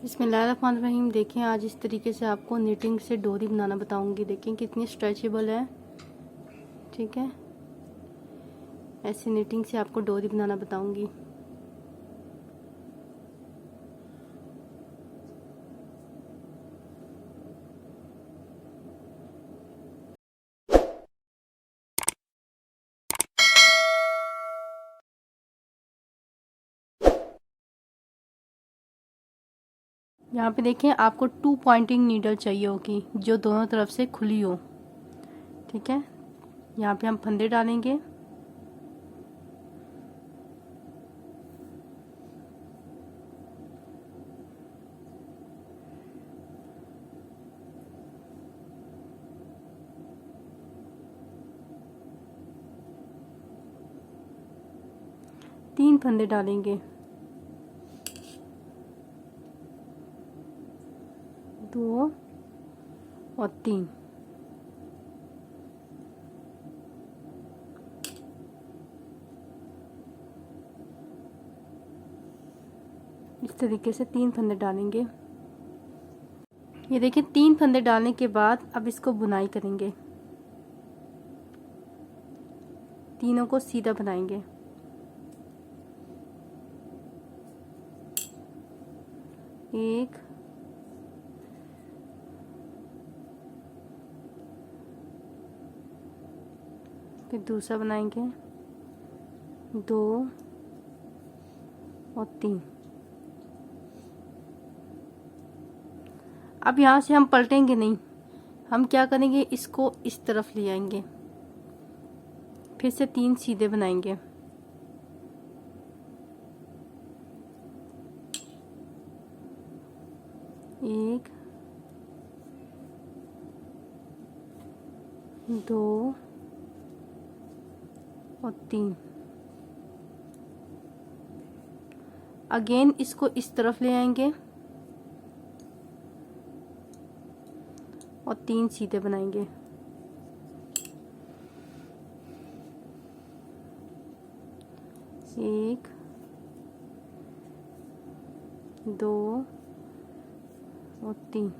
बिस्मिल्लाहिर्रहमानिर्रहीम। देखें, आज इस तरीके से आपको निटिंग से डोरी बनाना बताऊंगी। देखें कितनी स्ट्रेचेबल है। ठीक है, ऐसे निटिंग से आपको डोरी बनाना बताऊंगी। यहाँ पे देखें, आपको 2 पॉइंटिंग नीडल चाहिए होगी जो दोनों तरफ से खुली हो। ठीक है, यहाँ पे हम फंदे डालेंगे। तीन फंदे डालेंगे, 2 और 3। इस तरीके से 3 फंदे डालेंगे। ये देखिए, 3 फंदे डालने के बाद अब इसको बुनाई करेंगे। तीनों को सीधा बनाएंगे। एक, फिर दूसरा बनाएंगे, 2 और 3। अब यहाँ से हम पलटेंगे नहीं, हम क्या करेंगे, इसको इस तरफ ले आएंगे, फिर से 3 सीधे बनाएंगे। एक, 2 और 3। अगेन इसको इस तरफ ले आएंगे और 3 सीधे बनाएंगे। एक, 2 और 3।